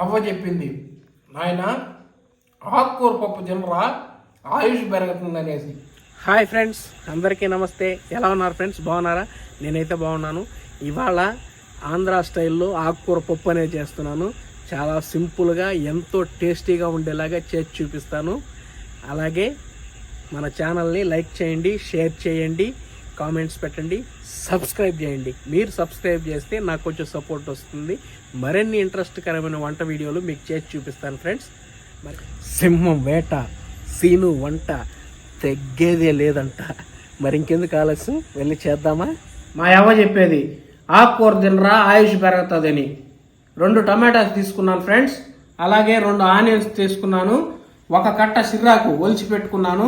అవ్వ చెప్పింది, నాయన ఆకుకూర పప్పు తినరా ఆయుష్ పెరుగుతుంది అనేసి. హాయ్ ఫ్రెండ్స్, అందరికీ నమస్తే. ఎలా ఉన్నారు ఫ్రెండ్స్? బాగున్నారా? నేనైతే బాగున్నాను. ఇవాళ ఆంధ్ర స్టైల్లో ఆకుకూర పప్పు అనేది చేస్తున్నాను. చాలా సింపుల్గా ఎంతో టేస్టీగా ఉండేలాగా చేసి చూపిస్తాను. అలాగే మన ఛానల్ని లైక్ చేయండి, షేర్ చేయండి, కామెంట్స్ పెట్టండి, సబ్స్క్రైబ్ చేయండి. మీరు సబ్స్క్రైబ్ చేస్తే నాకు కొంచెం సపోర్ట్ వస్తుంది. మరిన్ని ఇంట్రెస్ట్కరమైన వంట వీడియోలు మీకు చేసి చూపిస్తాను ఫ్రెండ్స్. మరి సింహం వేట, సీను వంట తగ్గేదే లేదంట. మరి ఇంకెందుకు ఆలస్యం, వెళ్ళి చేద్దామా? మా అవ్వ చెప్పేది ఆకుకూర తినరా ఆయుష్ పెరుగుతుందని. 2 టమాటాస్ తీసుకున్నాను ఫ్రెండ్స్, అలాగే 2 ఆనియన్స్ తీసుకున్నాను, 1 కట్ట సిర్రాకు ఒలిచి పెట్టుకున్నాను,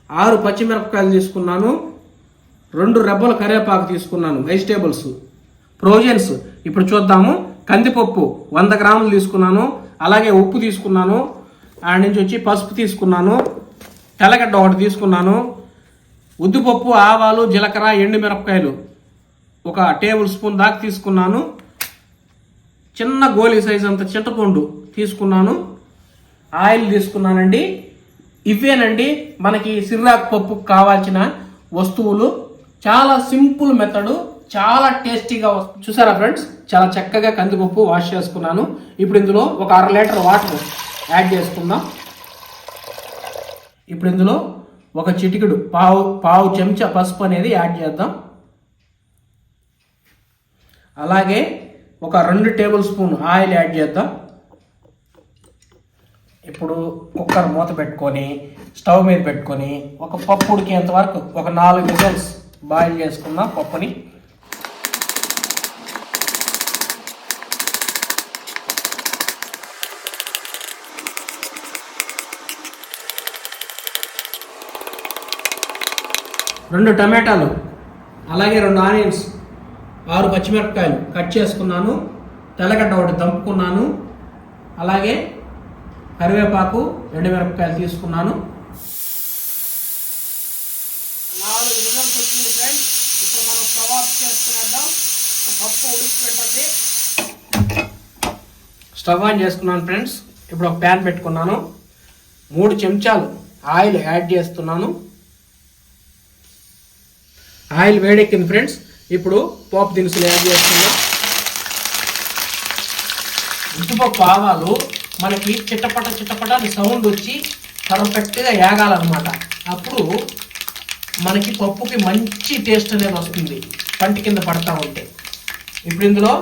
6 పచ్చిమిరపకాయలు తీసుకున్నాను, 2 రెబ్బల కరివేపాకు తీసుకున్నాను. వెజిటేబుల్స్ ప్రొవిజన్స్ ఇప్పుడు చూద్దాము. కందిపప్పు 100 గ్రాములు తీసుకున్నాను, అలాగే ఉప్పు తీసుకున్నాను, ఆడ నుంచి వచ్చి పసుపు తీసుకున్నాను, తెల్లగడ్డ 1 తీసుకున్నాను, ఉద్దిపప్పు, ఆవాలు, జీలకర్ర, ఎండుమిరపకాయలు 1 టేబుల్ స్పూన్ దాకా తీసుకున్నాను, చిన్న గోలీ సైజ్ అంత చింతపండు తీసుకున్నాను, ఆయిల్ తీసుకున్నానండి. ఇవేనండి మనకి సిర్రాకు పప్పుకు కావాల్సిన వస్తువులు. చాలా సింపుల్ మెథడ్, చాలా టేస్టీగా వస్తుంది. చూసారా ఫ్రెండ్స్, చాలా చక్కగా కందిపప్పు వాష్ చేసుకున్నాను. ఇప్పుడు ఇందులో 1 1/2 లీటర్ వాటర్ యాడ్ చేసుకుందాం. ఇప్పుడు ఇందులో 1 చిటికెడు పావు చెంచా పసుపు అనేది యాడ్ చేద్దాం. అలాగే 2 టేబుల్ స్పూన్ ఆయిల్ యాడ్ చేద్దాం. ఇప్పుడు కుక్కర్ మూత పెట్టుకొని స్టవ్ మీద పెట్టుకొని ఒక పప్పు ఉడికేంత వరకు 4 విజిల్స్ బాయిల్ చేసుకుందాం పప్పుని. రెండు టమాటాలు, అలాగే 2 ఆనియన్స్, 6 పచ్చిమిరపకాయలు కట్ చేసుకున్నాను, తెల్లగడ్డ 1 దంపుకున్నాను, అలాగే కరివేపాకు, ఎండుమిరపకాయలు తీసుకున్నాను. 4 విజిల్స్ వచ్చింది ఫ్రెండ్స్. ఇప్పుడు మనం స్టవ్ ఆఫ్ చేసుకునేద్దాం. పప్పు ఉడికిపెట్టండి. స్టవ్ ఆన్ చేసుకున్నాను ఫ్రెండ్స్. ఇప్పుడు ఒక ప్యాన్ పెట్టుకున్నాను, 3 చెంచాలు ఆయిల్ యాడ్ చేస్తున్నాను. ఆయిల్ వేడెక్కింది ఫ్రెండ్స్. ఇప్పుడు పోపు దినుసులు యాడ్ చేస్తున్నాం. ఉద్దిపప్పు, ఆవాలు మనకి చిట్టపట అని సౌండ్ వచ్చి పర్ఫెక్ట్గా వేగాలన్నమాట. అప్పుడు మనకి పప్పుకి మంచి టేస్ట్ అనేది వస్తుంది, పంటి కింద పడతా ఉంటే. ఇప్పుడు ఇందులో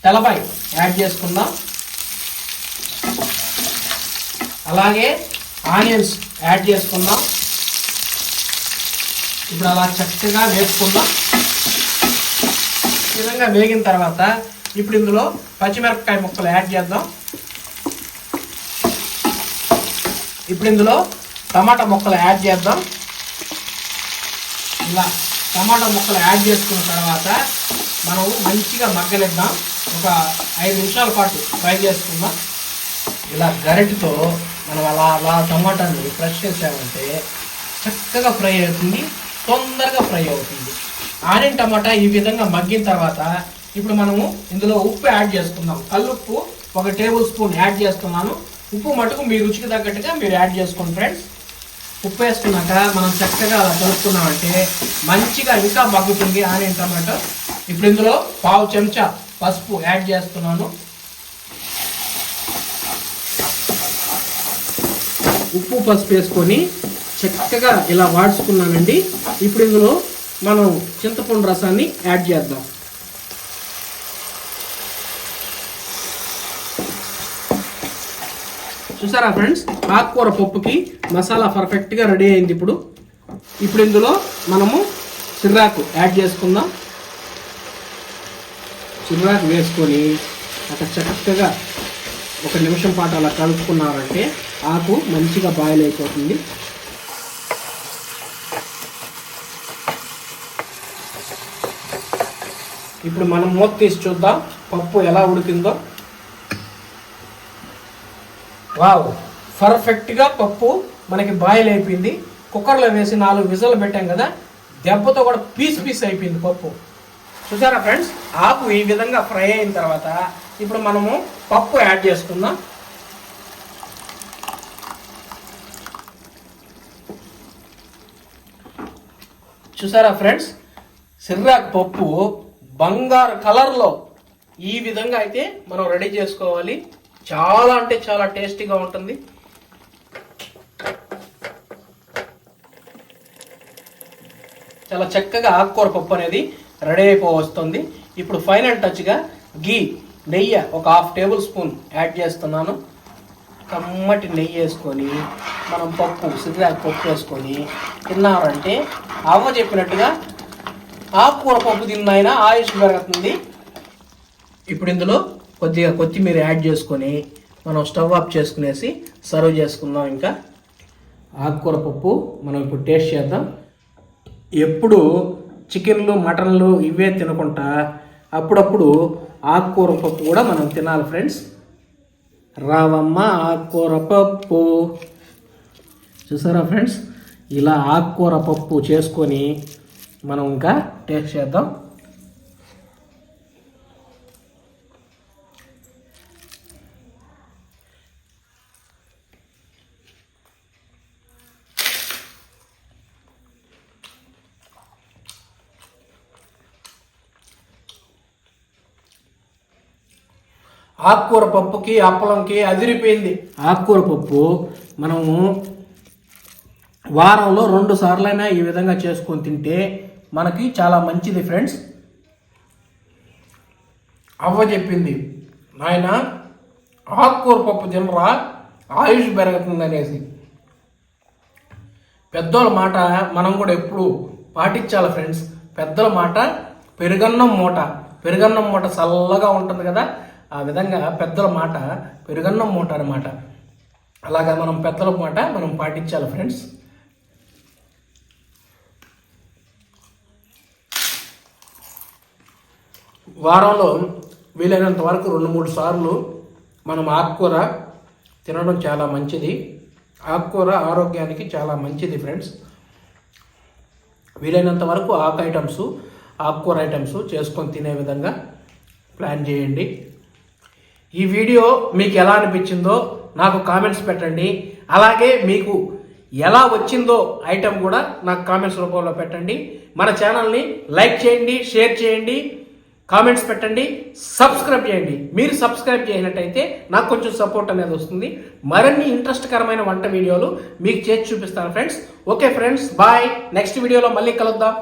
తెల్లపాయ యాడ్ చేసుకుందాం, అలాగే ఆనియన్స్ యాడ్ చేసుకుందాం. ఇప్పుడు అలా చక్కగా వేసుకుందాం. ఈ విధంగా వేగిన తర్వాత ఇప్పుడు ఇందులో పచ్చిమిరపకాయ ముక్కలు యాడ్ చేద్దాం. ఇప్పుడు ఇందులో టమాటా ముక్కలు యాడ్ చేద్దాం. ఇలా టమాటా ముక్కలు యాడ్ చేసుకున్న తర్వాత మనం మంచిగా మగ్గనిద్దాం. ఒక 5 నిమిషాల పాటు ఫ్రై చేసుకుందాం. ఇలా గరిటతో మనం అలా టమాటాని ఫ్రెష్ చేసామంటే చక్కగా ఫ్రై అవుతుంది, తొందరగా ఫ్రై అవుతుంది. ఆనియన్ టమాటా ఈ విధంగా మగ్గిన తర్వాత ఇప్పుడు మనము ఇందులో ఉప్పు యాడ్ చేసుకుందాం. కల్లుప్పు 1 టేబుల్ స్పూన్ యాడ్ చేస్తున్నాను. ఉప్పు మటుకు మీ రుచికి తగ్గట్టుగా మీరు యాడ్ చేసుకోండి ఫ్రెండ్స్. ఉప్పు వేసుకున్నాక మనం చక్కగా అలా కలుపుకున్నామంటే మంచిగా ఇంకా మగ్గుతుంది ఆనియన్ టమాటా. ఇప్పుడు ఇందులో పావు చెంచా పసుపు యాడ్ చేస్తున్నాను. ఉప్పు పసుపు వేసుకొని చక్కగా ఇలా వాడుచుకున్నానండి. ఇప్పుడు ఇందులో మనం చింతపండు రసాన్ని యాడ్ చేద్దాం. చూసారా ఫ్రెండ్స్, ఆకుకూర పప్పుకి మసాలా పర్ఫెక్ట్గా రెడీ అయింది. ఇప్పుడు ఇందులో మనము సిర్రాకు యాడ్ చేసుకుందాం. సిర్రాకు వేసుకొని అక్కడ చక్కగా 1 నిమిషం పాటు అలా కలుపుకున్నారంటే ఆకు మంచిగా బాయిల్ అయిపోతుంది. ఇప్పుడు మనం మూత తీసి చూద్దాం పప్పు ఎలా ఉడికిందో. వావ్, పర్ఫెక్ట్గా పప్పు మనకి బాయిల్ అయిపోయింది. కుక్కర్లో వేసి 4 విజిల్ పెట్టాం కదా, దెబ్బతో కూడా పీస్ అయిపోయింది పప్పు. చూసారా ఫ్రెండ్స్, ఆకు ఈ విధంగా ఫ్రై అయిన తర్వాత ఇప్పుడు మనము పప్పు యాడ్ చేసుకుందాం. చూసారా ఫ్రెండ్స్, సిర్రాకు పప్పు బంగారు కలర్లో ఈ విధంగా అయితే మనం రెడీ చేసుకోవాలి. చాలా అంటే చాలా టేస్టీగా ఉంటుంది. చాలా చక్కగా ఆకుకూర పప్పు అనేది రెడీ అయిపోవస్తుంది. ఇప్పుడు ఫైనల్ టచ్గా నెయ్యి ఒక 1/2 టేబుల్ స్పూన్ యాడ్ చేస్తున్నాను. కమ్మటి నెయ్యి వేసుకొని మనం సిర్రాకు పప్పు వేసుకొని తిన్నారంటే అవ్వ చెప్పినట్టుగా ఆకుకూర పప్పు తిన్నైనా ఆయుష్ పెరుగుతుంది. ఇప్పుడు ఇందులో కొద్దిగా కొత్తిమీర యాడ్ చేసుకొని మనం స్టవ్ ఆఫ్ చేసుకునేసి సర్వ్ చేసుకుందాం. ఇంకా ఆకుకూర పప్పు మనం ఇప్పుడు టేస్ట్ చేద్దాం. ఎప్పుడు చికెన్లు మటన్లు ఇవే తినకుండా అప్పుడప్పుడు ఆకుకూర పప్పు కూడా మనం తినాలి ఫ్రెండ్స్. రావమ్మ ఆకుకూర పప్పు. చూసారా ఫ్రెండ్స్, ఇలా ఆకుకూర పప్పు చేసుకొని మనం ఇంకా టేస్ట్ చేద్దాం. ఆకుకూర పప్పుకి అప్పలంకి అదిరిపోయింది. ఆకుకూర పప్పు మనము వారంలో 2 సార్లైనా ఈ విధంగా చేసుకొని తింటే మనకి చాలా మంచిది ఫ్రెండ్స్. అవ్వ చెప్పింది, నాయన ఆకుకూర పప్పు తినరా ఆయుష్ పెరుగుతుంది అనేసి. పెద్దోళ్ళ మాట మనం కూడా ఎప్పుడు పాటించాలి ఫ్రెండ్స్. పెద్దల మాట పెరుగన్నం మూట చల్లగా ఉంటుంది కదా, ఆ విధంగా పెద్దల మాట పెరుగన్నం మూట అన్నమాట. అలాగా మనం పెద్దల మాట మనం పాటించాలి ఫ్రెండ్స్. వారంలో వీలైనంత వరకు 2-3 సార్లు మనం ఆకుకూర తినడం చాలా మంచిది. ఆకుకూర ఆరోగ్యానికి చాలా మంచిది ఫ్రెండ్స్. వీలైనంత వరకు ఆకుకూర ఐటమ్స్ చేసుకొని తినే విధంగా ప్లాన్ చేయండి. ఈ వీడియో మీకు ఎలా అనిపించిందో నాకు కామెంట్స్ పెట్టండి. అలాగే మీకు ఎలా వచ్చిందో ఐటమ్ కూడా నాకు కామెంట్స్ రూపంలో పెట్టండి. మన ఛానల్ని లైక్ చేయండి, షేర్ చేయండి, కామెంట్స్ పెట్టండి, సబ్స్క్రైబ్ చేయండి. మీరు సబ్స్క్రైబ్ చేసినట్టయితే నాకు కొంచెం సపోర్ట్ అనేది వస్తుంది. మరిన్ని ఇంట్రెస్ట్కరమైన వంట వీడియోలు మీకు చేసి చూపిస్తాను friends. Okay friends, bye. Next వీడియోలో మళ్ళీ కలుద్దాం.